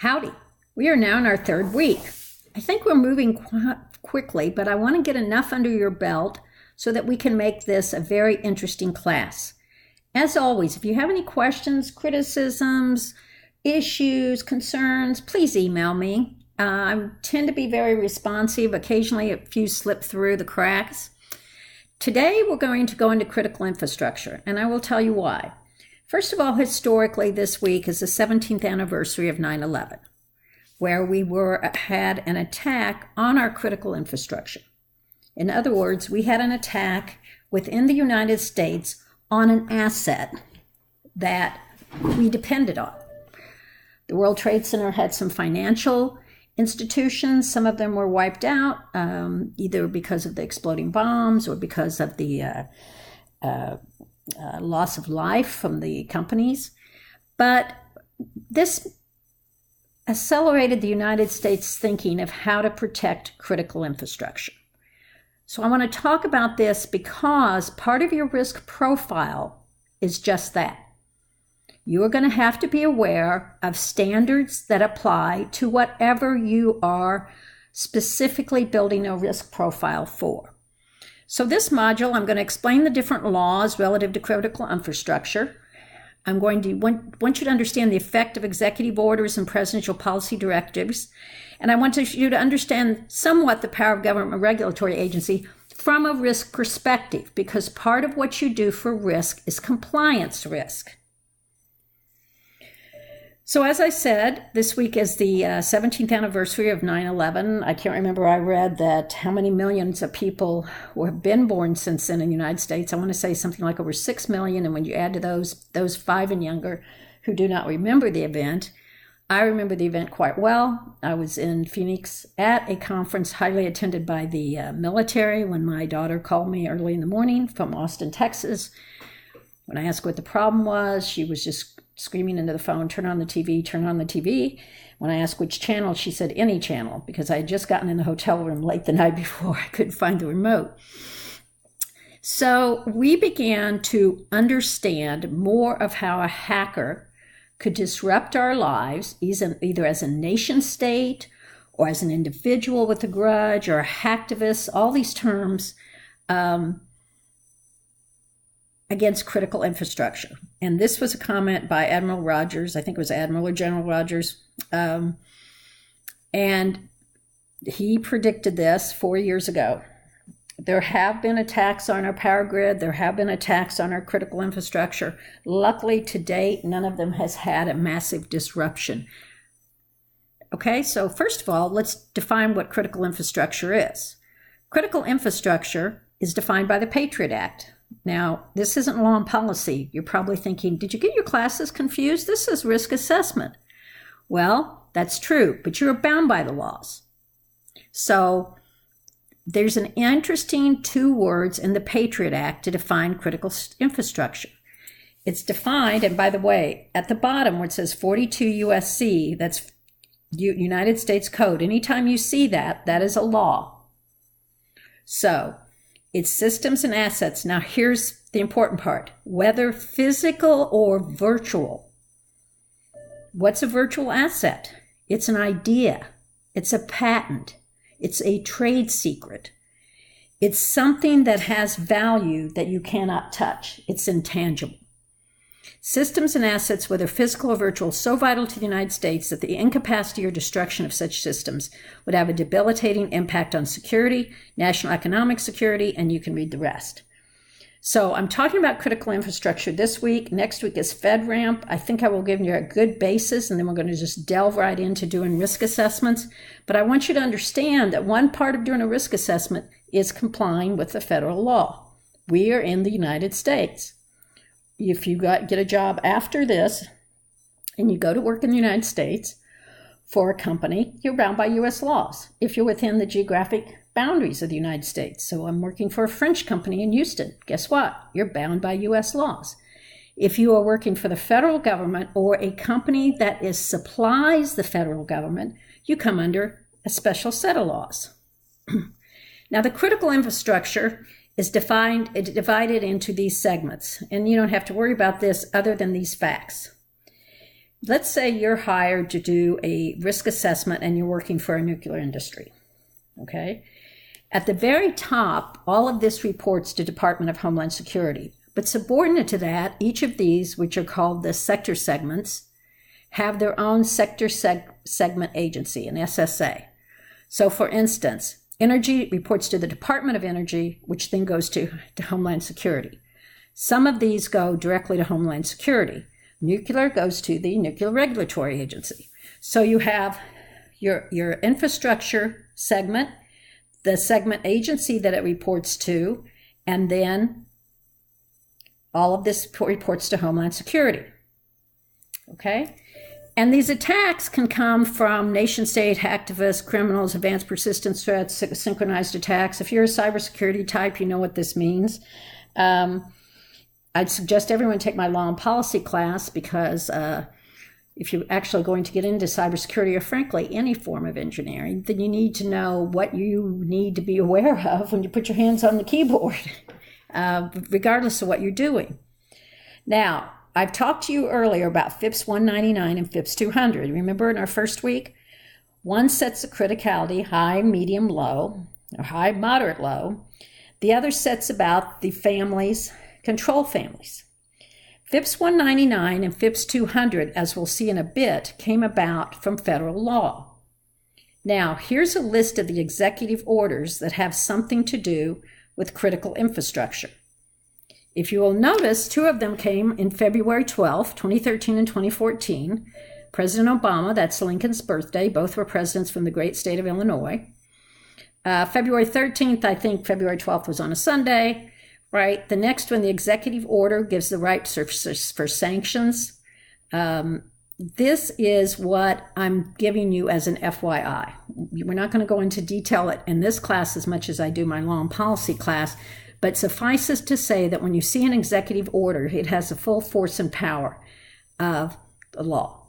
Howdy. We are now in our third week. I think we're moving quite quickly, but I want to get enough under your belt so that we can make this a very interesting class. As always, if you have any questions, criticisms, issues, concerns, please email me. I tend to be very responsive. Occasionally, a few slip through the cracks. Today, we're going to go into critical infrastructure, and I will tell you why. First of all, historically, this week is the 17th anniversary of 9/11, where we had an attack on our critical infrastructure. In other words, we had an attack within the United States on an asset that we depended on. The World Trade Center had some financial institutions. Some of them were wiped out, either because of the exploding bombs or because of the loss of life from the companies. But this accelerated the United States thinking of how to protect critical infrastructure. So I want to talk about this because part of your risk profile is just that. You are going to have to be aware of standards that apply to whatever you are specifically building a risk profile for. So this module, I'm going to explain the different laws relative to critical infrastructure. I'm going to want you to understand the effect of executive orders and presidential policy directives. And I want you to understand somewhat the power of government regulatory agency from a risk perspective, because part of what you do for risk is compliance risk. So as I said, this week is the 17th anniversary of 9/11. I can't remember, I read that how many millions of people have been born since then in the United States. I want to say something like over 6 million. And when you add to those 5 and younger who do not remember the event, I remember the event quite well. I was in Phoenix at a conference highly attended by the military when my daughter called me early in the morning from Austin, Texas. When I asked what the problem was, she was just screaming into the phone, turn on the TV, turn on the TV. When I asked which channel, she said any channel, because I had just gotten in the hotel room late the night before. I couldn't find the remote. So we began to understand more of how a hacker could disrupt our lives, either as a nation state or as an individual with a grudge or a hacktivist, all these terms, against critical infrastructure. And this was a comment by Admiral Rogers. I think it was Admiral or General Rogers. And he predicted this 4 years ago. There have been attacks on our power grid. There have been attacks on our critical infrastructure. Luckily, to date, none of them has had a massive disruption. Okay, so first of all, let's define what critical infrastructure is. Critical infrastructure is defined by the Patriot Act. Now, this isn't law and policy. You're probably thinking, did you get your classes confused? This is risk assessment. Well, that's true, but you're bound by the laws. So there's an interesting 2 words in the Patriot Act to define critical infrastructure. It's defined, and by the way, at the bottom where it says 42 USC, that's United States Code. Anytime you see that, that is a law. So it's systems and assets. Now, here's the important part. Whether physical or virtual. What's a virtual asset? It's an idea. It's a patent. It's a trade secret. It's something that has value that you cannot touch. It's intangible. Systems and assets, whether physical or virtual, are so vital to the United States that the incapacity or destruction of such systems would have a debilitating impact on security, national economic security, and you can read the rest. So I'm talking about critical infrastructure this week. Next week is FedRAMP. I think I will give you a good basis, and then we're going to just delve right into doing risk assessments. But I want you to understand that one part of doing a risk assessment is complying with the federal law. We are in the United States. If you get a job after this and you go to work in the United States for a company, you're bound by U.S. laws if you're within the geographic boundaries of the United States. So I'm working for a French company in Houston. Guess what? You're bound by U.S. laws. If you are working for the federal government or a company that supplies the federal government, you come under a special set of laws. Now, the critical infrastructure is divided into these segments, and you don't have to worry about this other than these facts. let's say you're hired to do a risk assessment and you're working for a nuclear industry, okay? At the very top, all of this reports to Department of Homeland Security. But subordinate to that, each of these, which are called the sector segments, have their own sector segment agency, an SSA. So for instance, energy reports to the Department of Energy, which then goes to Homeland Security. Some of these go directly to Homeland Security. Nuclear goes to the Nuclear Regulatory Agency. So you have your infrastructure segment, the segment agency that it reports to, and then all of this reports to Homeland Security. Okay? And these attacks can come from nation-state activists, criminals, advanced persistence threats, synchronized attacks. If you're a cybersecurity type, you know what this means. I'd suggest everyone take my law and policy class because if you're actually going to get into cybersecurity or frankly any form of engineering, then you need to know what you need to be aware of when you put your hands on the keyboard, regardless of what you're doing. Now, I've talked to you earlier about FIPS 199 and FIPS 200. Remember in our first week? One sets the criticality high, medium, low, or high, moderate, low. The other sets about the families, control families. FIPS 199 and FIPS 200, as we'll see in a bit, came about from federal law. Now, here's a list of the executive orders that have something to do with critical infrastructure. If you will notice, two of them came in February 12, 2013 and 2014. President Obama, that's Lincoln's birthday, both were presidents from the great state of Illinois. February 13th, I think February 12th was on a Sunday, right? The next one, the executive order, gives the right for sanctions. This is what I'm giving you as an FYI. We're not going to go into detail in this class as much as I do my law and policy class, but suffices to say that when you see an executive order, it has the full force and power of the law.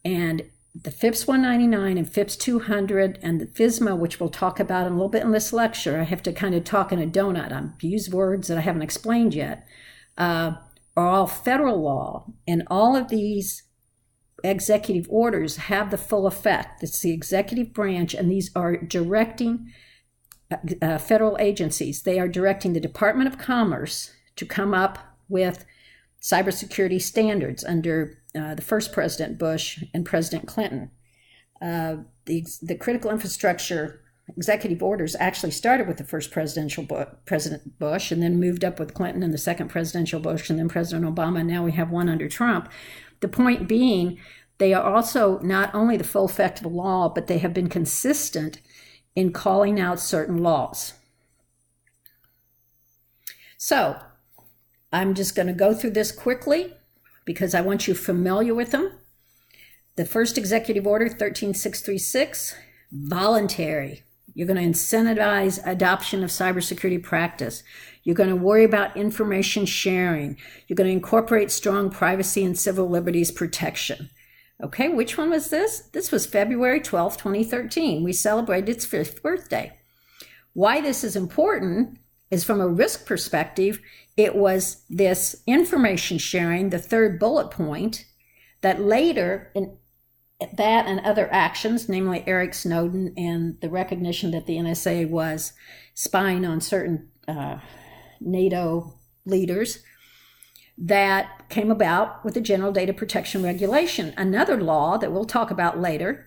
And the FIPS 199 and FIPS 200 and the FSMA, which we'll talk about in a little bit in this lecture, I have to kind of talk in a donut. I use words that I haven't explained yet, are all federal law. And all of these executive orders have the full effect. It's the executive branch, and these are directing federal agencies. They are directing the Department of Commerce to come up with cybersecurity standards under the first President Bush and President Clinton. The critical infrastructure executive orders actually started with the first President Bush and then moved up with Clinton and the second presidential Bush and then President Obama. And now we have one under Trump. The point being, they are also not only the full effect of the law, but they have been consistent in calling out certain laws. So I'm just going to go through this quickly because I want you familiar with them. The first executive order, 13636, voluntary. You're going to incentivize adoption of cybersecurity practice. You're going to worry about information sharing. You're going to incorporate strong privacy and civil liberties protection. Okay, which one was this? This was February 12, 2013. We celebrated its 5th birthday. Why this is important is from a risk perspective, it was this information sharing, the third bullet point, that later, in that and other actions, namely Eric Snowden and the recognition that the NSA was spying on certain NATO leaders, that came about with the General Data Protection Regulation, another law that we'll talk about later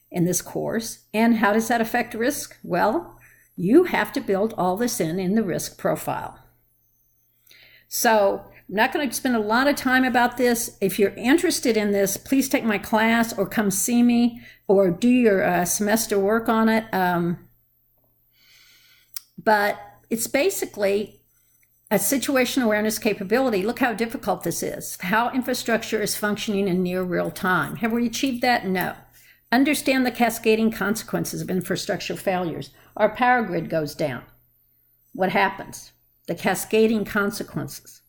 in this course. And how does that affect risk? Well, you have to build all this in the risk profile. So I'm not going to spend a lot of time about this. If you're interested in this, please take my class or come see me or do your semester work on it. But it's basically a situation awareness capability. Look how difficult this is. How infrastructure is functioning in near real time. Have we achieved that? No. Understand the cascading consequences of infrastructure failures. Our power grid goes down. What happens? The cascading consequences.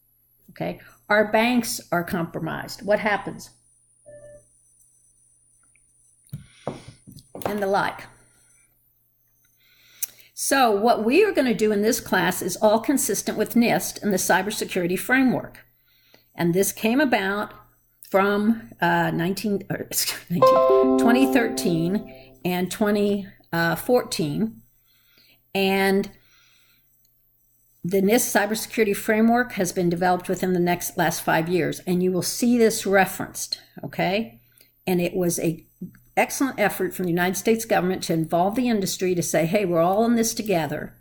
Okay. Our banks are compromised. What happens? And the like. So what we are going to do in this class is all consistent with NIST and the Cybersecurity Framework. And this came about from 2013 and 2014. And the NIST Cybersecurity Framework has been developed within the last 5 years, and you will see this referenced, okay? And it was an excellent effort from the United States government to involve the industry to say, hey, we're all in this together.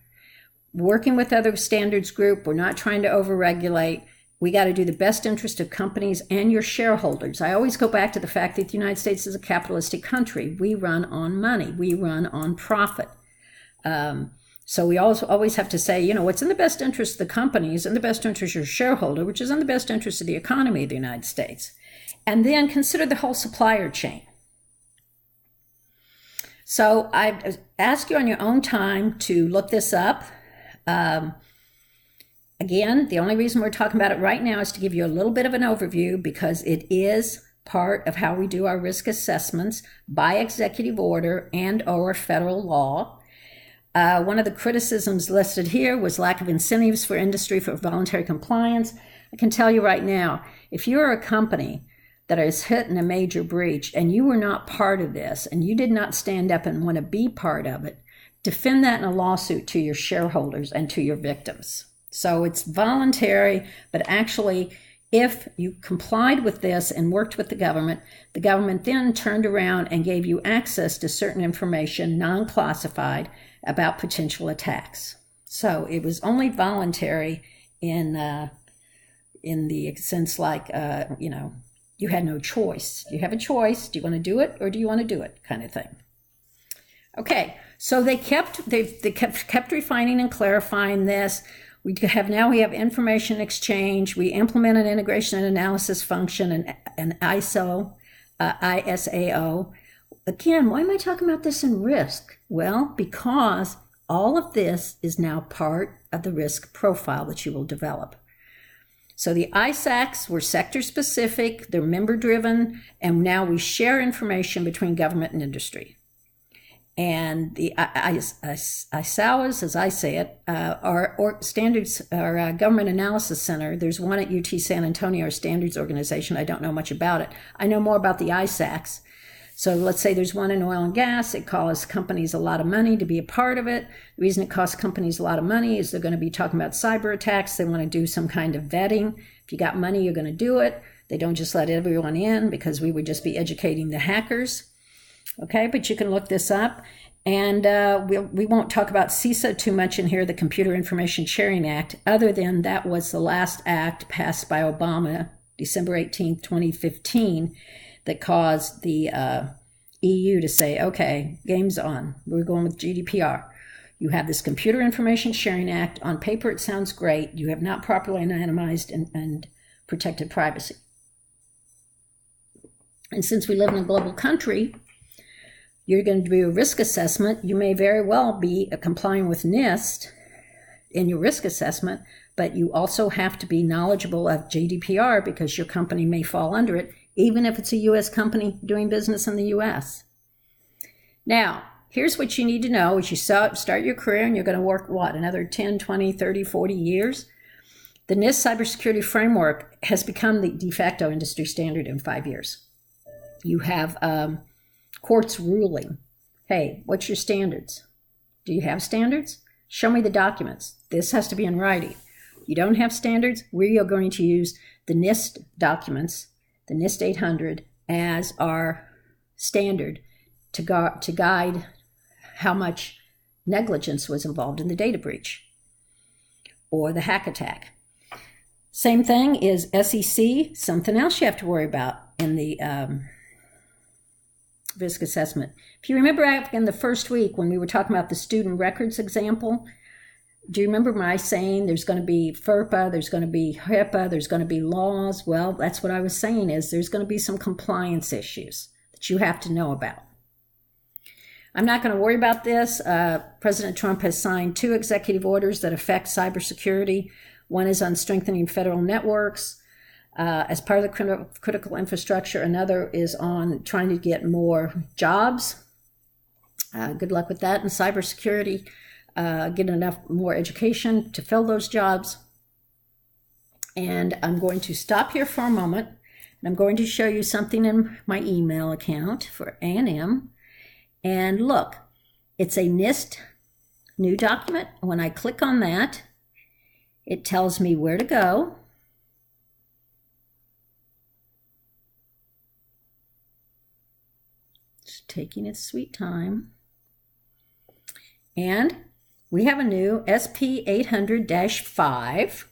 Working with other standards group, we're not trying to overregulate. We got to do the best interest of companies and your shareholders. I always go back to the fact that the United States is a capitalistic country. We run on money. We run on profit. So we always have to say, what's in the best interest of the companies, in the best interest of your shareholder, which is in the best interest of the economy of the United States. And then consider the whole supplier chain. So I ask you on your own time to look this up. Again, the only reason we're talking about it right now is to give you a little bit of an overview, because it is part of how we do our risk assessments by executive order and or federal law. One of the criticisms listed here was lack of incentives for industry for voluntary compliance. I can tell you right now, if you're a company that is hit in a major breach and you were not part of this and you did not stand up and want to be part of it, defend that in a lawsuit to your shareholders and to your victims. So it's voluntary, but actually, if you complied with this and worked with the government then turned around and gave you access to certain information, non-classified, about potential attacks. So it was only voluntary in the sense like, you had no choice. You have a choice. Do you want to do it or do you want to do it, kind of thing. Okay, so they kept refining and clarifying this. We have information exchange. We implement an integration and analysis function and ISAO. Again, why am I talking about this in risk? Well, because all of this is now part of the risk profile that you will develop. So the ISACs were sector specific, they're member driven, and now we share information between government and industry. And the ISAOs, as I say it, are standards, our Government Analysis Center. There's one at UT San Antonio, our standards organization. I don't know much about it. I know more about the ISACs. So let's say there's one in oil and gas. It costs companies a lot of money to be a part of it. The reason it costs companies a lot of money is they're going to be talking about cyber attacks. They want to do some kind of vetting. If you got money, you're going to do it. They don't just let everyone in, because we would just be educating the hackers. Okay, but you can look this up. And we won't talk about CISA too much in here, the Computer Information Sharing Act, other than that was the last act passed by Obama, December 18th, 2015, that caused the EU to say, okay, game's on. We're going with GDPR. You have this Computer Information Sharing Act. On paper, it sounds great. You have not properly anonymized and protected privacy. And since we live in a global country, you're going to do a risk assessment. You may very well be complying with NIST in your risk assessment, but you also have to be knowledgeable of GDPR, because your company may fall under it, even if it's a U.S. company doing business in the U.S. Now, here's what you need to know as you start your career, and you're going to work, another 10, 20, 30, 40 years? The NIST Cybersecurity Framework has become the de facto industry standard in 5 years. You have courts ruling, hey, what's your standards? Do you have standards? Show me the documents. This has to be in writing. You don't have standards? We are going to use the NIST documents, the NIST 800, as our standard to guide how much negligence was involved in the data breach or the hack attack. Same thing is SEC, something else you have to worry about in the risk assessment. If you remember back in the first week when we were talking about the student records example, do you remember my saying there's going to be FERPA, there's going to be HIPAA, there's going to be laws? Well, that's what I was saying, is there's going to be some compliance issues that you have to know about. I'm not going to worry about this. President Trump has signed 2 executive orders that affect cybersecurity. One is on strengthening federal networks as part of the critical infrastructure. Another is on trying to get more jobs. Good luck with that in cybersecurity. Get enough more education to fill those jobs. And I'm going to stop here for a moment. And I'm going to show you something in my email account for A&M. And look, it's a NIST new document. When I click on that, it tells me where to go. It's taking its sweet time. And we have a new SP 800-5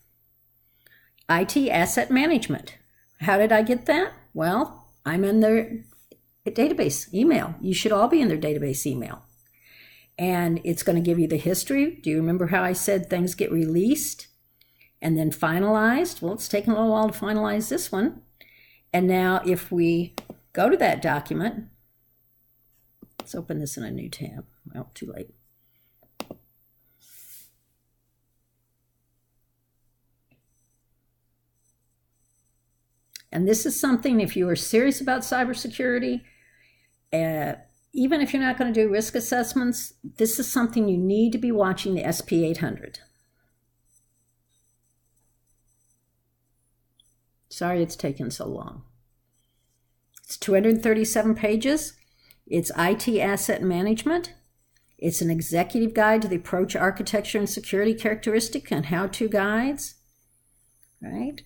IT Asset Management. How did I get that? Well, I'm in their database email. You should all be in their database email. And it's going to give you the history. Do you remember how I said things get released and then finalized? Well, it's taken a little while to finalize this one. And now if we go to that document, let's open this in a new tab. Well, too late. And this is something, if you are serious about cybersecurity, even if you're not going to do risk assessments, this is something you need to be watching, the SP 800. Sorry it's taken so long. It's 237 pages. It's IT asset management. It's an executive guide to the approach, architecture, and security characteristic and how-to guides. Right?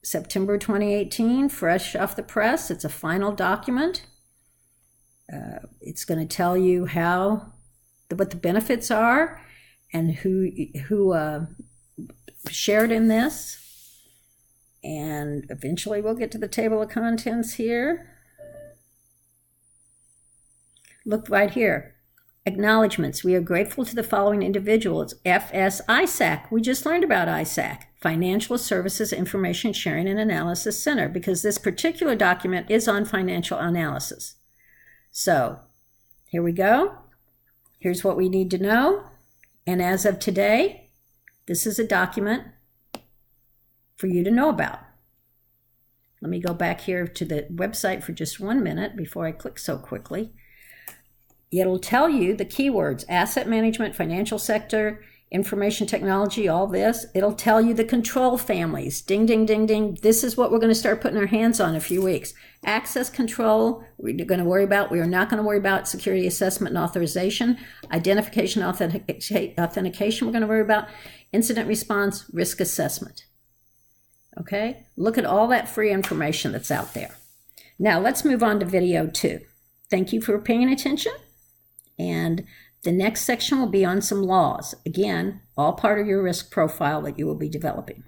September 2018, fresh off the press. It's a final document. It's going to tell you what the benefits are and who shared in this. And eventually we'll get to the table of contents here. Look right here. Acknowledgements. We are grateful to the following individuals. FS ISAC. We just learned about ISAC. Financial Services Information Sharing and Analysis Center, because this particular document is on financial analysis. So here we go. Here's what we need to know. And as of today, this is a document for you to know about. Let me go back here to the website for just 1 minute before I click so quickly. It'll tell you the keywords: asset management, financial sector, information technology, all this. It'll tell you the control families. Ding, ding, ding, ding. This is what we're going to start putting our hands on in a few weeks. Access control, we're going to worry about. We are not going to worry about security assessment and authorization. Identification, authentication, we're going to worry about. Incident response, risk assessment. Okay? Look at all that free information that's out there. Now, let's move on to video 2. Thank you for paying attention. And the next section will be on some laws. Again, all part of your risk profile that you will be developing.